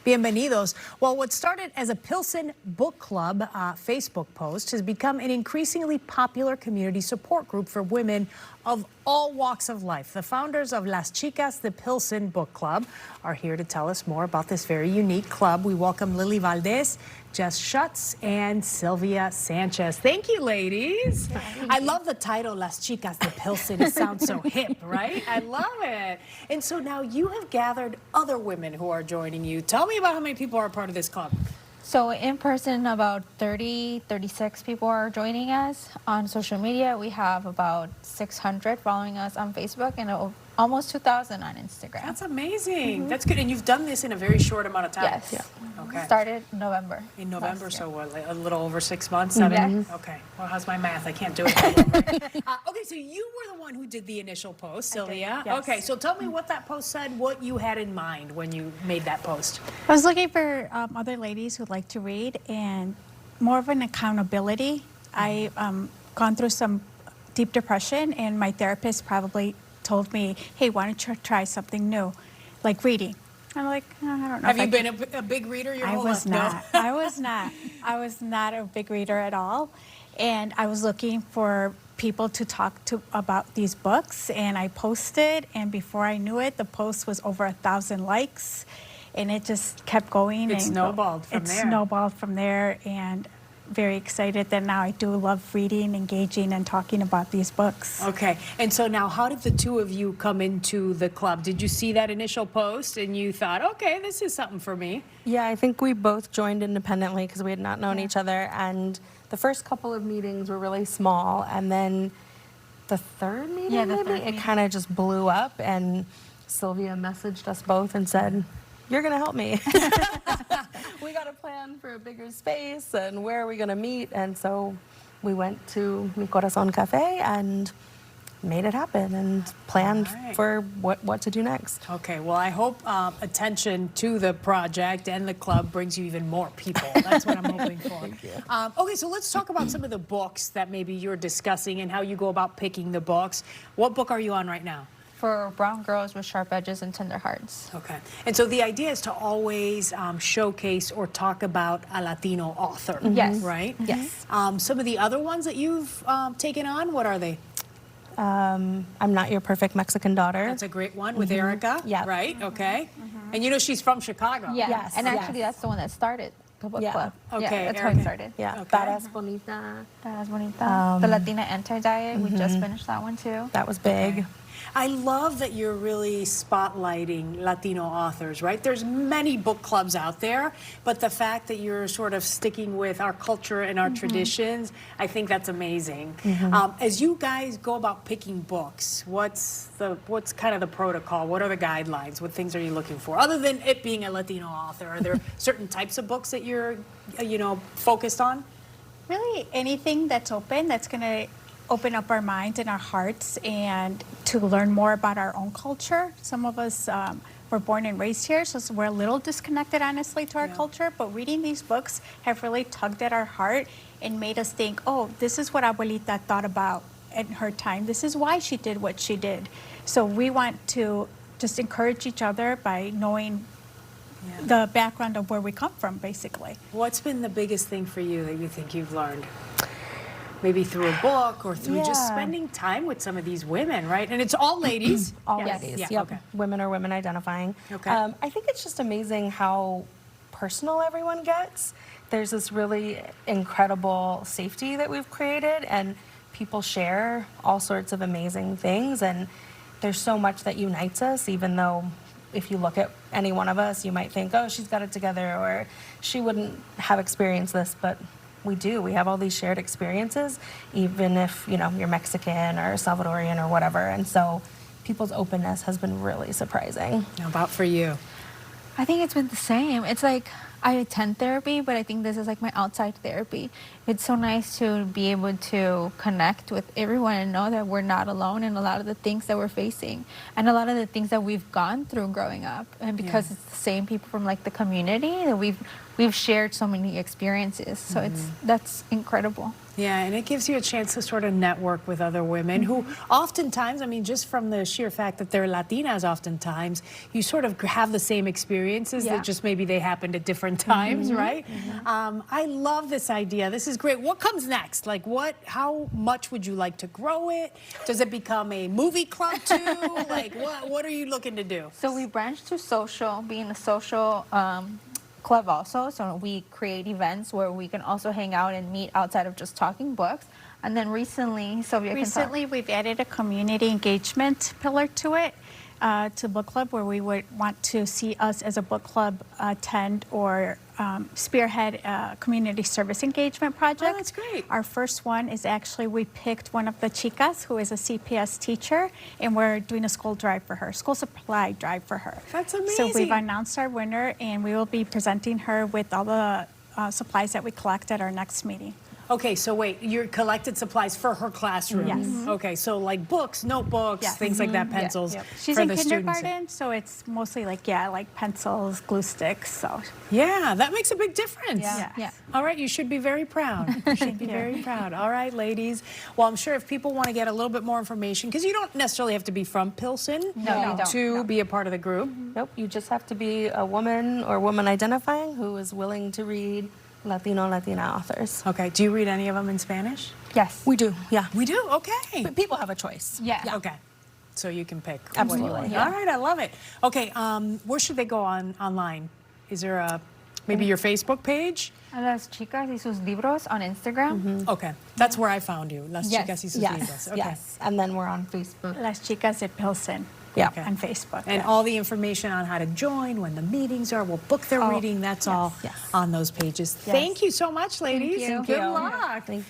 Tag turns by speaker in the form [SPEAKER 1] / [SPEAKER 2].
[SPEAKER 1] Bienvenidos. Well, what started as a Pilsen Book Club Facebook post has become an increasingly popular community support group for women of all walks of life. The founders of Las Chicas de Pilsen Book Club are here to tell us more about this very unique club. We welcome Lily Valdez, Jess Schutz, and Sylvia Sanchez. Thank you, ladies. I love the title, Las Chicas de Pilsen. It sounds so hip, right? I love it. And so now you have gathered other women who are joining you. Tell me about how many people are a part of this club.
[SPEAKER 2] So in person, about 36 people are joining us. On social media, we have about 600 following us on Facebook and almost 2,000 on Instagram.
[SPEAKER 1] That's amazing. That's good. And you've done this in a very short amount of time.
[SPEAKER 2] Yes.
[SPEAKER 1] Yeah. Okay.
[SPEAKER 2] Started November.
[SPEAKER 1] In November, so what, like a little over 6 months?
[SPEAKER 2] Yes.
[SPEAKER 1] Okay. Well, how's my math? I can't do it. Okay, so you were the one who did the initial post, Sylvia.
[SPEAKER 3] Yes.
[SPEAKER 1] Okay, so tell me what that post said, what you had in mind when you made that post.
[SPEAKER 3] I was looking for other ladies who'd like to read and more of an accountability. I've gone through some deep depression, and my therapist probably told me, hey, why don't you try something new, like reading? I'm like, oh, I don't know.
[SPEAKER 1] Have you been a big reader your whole life?
[SPEAKER 3] I was not. I was not a big reader at all. And I was looking for people to talk to about these books, and I posted, and before I knew it, the post was over 1,000 likes, and it just kept going.
[SPEAKER 1] It snowballed from there.
[SPEAKER 3] It snowballed from there, and very excited that now I do love reading, engaging, and talking about these books.
[SPEAKER 1] Okay, and so now how did the two of you come into the club? Did you see that initial post and you thought, okay, this is something for me?
[SPEAKER 4] Yeah, I think we both joined independently because we had not known each other, and the first couple of meetings were really small, and then the third meeting, it kind of just blew up, and Sylvia messaged us both and said, you're going to help me. We got a plan for a bigger space, and where are we going to meet? And so we went to Mi Corazon Cafe and made it happen and planned for what to do next.
[SPEAKER 1] Okay, well, I hope attention to the project and the club brings you even more people. That's what I'm hoping for.
[SPEAKER 4] Thank you.
[SPEAKER 1] Okay, so let's talk about some of the books that maybe you're discussing and how you go about picking the books. What book are you on right now?
[SPEAKER 2] For Brown Girls with Sharp Edges and Tender Hearts.
[SPEAKER 1] Okay, and so the idea is to always showcase or talk about a Latino author,
[SPEAKER 2] Yes.
[SPEAKER 1] right?
[SPEAKER 2] Yes.
[SPEAKER 1] Some of the other ones that you've taken on, what are they?
[SPEAKER 4] I'm Not Your Perfect Mexican Daughter.
[SPEAKER 1] That's a great one with Erica,
[SPEAKER 4] Yeah.
[SPEAKER 1] right? Okay, and you know she's from Chicago.
[SPEAKER 2] Yeah.
[SPEAKER 4] Yes.
[SPEAKER 2] And
[SPEAKER 4] Yes.
[SPEAKER 2] actually, that's the one that started the book club.
[SPEAKER 1] Okay,
[SPEAKER 2] Yeah, that's how
[SPEAKER 1] Erica.
[SPEAKER 2] it started.
[SPEAKER 4] Yeah,
[SPEAKER 1] Okay.
[SPEAKER 4] Badass Bonita.
[SPEAKER 2] That's bonita. The Latina Anti-Diet. We just finished that one too.
[SPEAKER 4] That was big.
[SPEAKER 1] I love that you're really spotlighting Latino authors, right? There's many book clubs out there, but the fact that you're sort of sticking with our culture and our traditions, I think that's amazing. As you guys go about picking books, what's kind of the protocol? What are the guidelines? What things are you looking for? Other than it being a Latino author, are there certain types of books that you're, focused on?
[SPEAKER 3] Really, anything that's open, that's going to open up our minds and our hearts and to learn more about our own culture. Some of us were born and raised here, so we're a little disconnected, honestly, to our culture, but reading these books have really tugged at our heart and made us think, oh, this is what Abuelita thought about in her time. This is why she did what she did. So we want to just encourage each other by knowing the background of where we come from, basically.
[SPEAKER 1] What's been the biggest thing for you that you think you've learned? Maybe through a book or through just spending time with some of these women, right? And it's all ladies.
[SPEAKER 4] All
[SPEAKER 2] Yes.
[SPEAKER 4] ladies.
[SPEAKER 1] Yeah,
[SPEAKER 4] Yep.
[SPEAKER 1] okay.
[SPEAKER 4] Women or women identifying.
[SPEAKER 1] Okay.
[SPEAKER 4] I think it's just amazing how personal everyone gets. There's this really incredible safety that we've created, and people share all sorts of amazing things. And there's so much that unites us, even though if you look at any one of us, you might think, oh, she's got it together, or she wouldn't have experienced this, but we do. We have all these shared experiences, even if, you're Mexican or Salvadorian or whatever. And so people's openness has been really surprising.
[SPEAKER 1] How about for you?
[SPEAKER 2] I think it's been the same. It's like I attend therapy, but I think this is like my outside therapy. It's so nice to be able to connect with everyone and know that we're not alone in a lot of the things that we're facing and a lot of the things that we've gone through growing up. And because it's the same people from like the community that we've shared so many experiences. So that's incredible.
[SPEAKER 1] Yeah, and it gives you a chance to sort of network with other women who oftentimes, I mean, just from the sheer fact that they're Latinas, oftentimes you sort of have the same experiences
[SPEAKER 3] Yeah.
[SPEAKER 1] that just maybe they happened at different times, right? I love this idea. This is great. What comes next? Like, how much would you like to grow it? Does it become a movie club too? Like, what are you looking to do?
[SPEAKER 2] So we branched to social, being a social club also. So we create events where we can also hang out and meet outside of just talking books. And then recently, Sylvia can talk.
[SPEAKER 3] Recently, we've added a community engagement pillar to it, to book club, where we would want to see us as a book club attend or spearhead a community service engagement project.
[SPEAKER 1] Oh, that's great.
[SPEAKER 3] Our first one is actually, we picked one of the chicas who is a CPS teacher, and we're doing a school drive for her, school supply drive for her.
[SPEAKER 1] That's
[SPEAKER 3] So
[SPEAKER 1] amazing.
[SPEAKER 3] we've announced our winner, and we will be presenting her with all the supplies that we collect at our next meeting.
[SPEAKER 1] Okay, so wait, you collected supplies for her classroom.
[SPEAKER 3] Yes.
[SPEAKER 1] Okay, so like books, notebooks,
[SPEAKER 3] Yes.
[SPEAKER 1] things like that, pencils.
[SPEAKER 3] Yep. She's
[SPEAKER 1] for
[SPEAKER 3] in
[SPEAKER 1] the students.
[SPEAKER 3] kindergarten, so it's mostly like pencils, glue sticks. So
[SPEAKER 1] Yeah, that makes a big difference.
[SPEAKER 3] Yeah.
[SPEAKER 2] Yeah.
[SPEAKER 1] All right, you should be very proud. You should be very proud. All right, ladies. Well, I'm sure if people want to get a little bit more information, because you don't necessarily have to be from Pilsen
[SPEAKER 2] No, you don't.
[SPEAKER 1] to
[SPEAKER 2] No.
[SPEAKER 1] be a part of the group.
[SPEAKER 4] Nope, you just have to be a woman or woman identifying who is willing to read Latino, Latina authors.
[SPEAKER 1] Okay, do you read any of them in Spanish?
[SPEAKER 2] Yes.
[SPEAKER 4] We do, yeah.
[SPEAKER 1] We do? Okay.
[SPEAKER 4] But people have a choice.
[SPEAKER 2] Yeah.
[SPEAKER 1] Okay. So you can pick. what you
[SPEAKER 4] Absolutely,
[SPEAKER 1] want.
[SPEAKER 4] yeah.
[SPEAKER 1] All right, I love it. Okay, where should they go online? Is there maybe your Facebook page?
[SPEAKER 2] A Las Chicas y sus Libros on Instagram.
[SPEAKER 1] Okay, that's where I found you. Las
[SPEAKER 2] Yes,
[SPEAKER 1] Chicas y sus
[SPEAKER 4] Yes,
[SPEAKER 1] Libros. Okay.
[SPEAKER 4] yes. And then we're on Facebook.
[SPEAKER 3] Las Chicas at Pilsen.
[SPEAKER 4] Yeah.
[SPEAKER 1] Okay.
[SPEAKER 3] On Facebook.
[SPEAKER 1] And
[SPEAKER 3] yeah.
[SPEAKER 1] all the information on how to join, when the meetings are, we'll book their
[SPEAKER 3] Oh,
[SPEAKER 1] reading. That's all
[SPEAKER 4] yes.
[SPEAKER 1] on those pages.
[SPEAKER 3] Yes.
[SPEAKER 1] Thank you so much, ladies.
[SPEAKER 2] you.
[SPEAKER 1] And good
[SPEAKER 2] Thank you.
[SPEAKER 1] luck.
[SPEAKER 4] Thank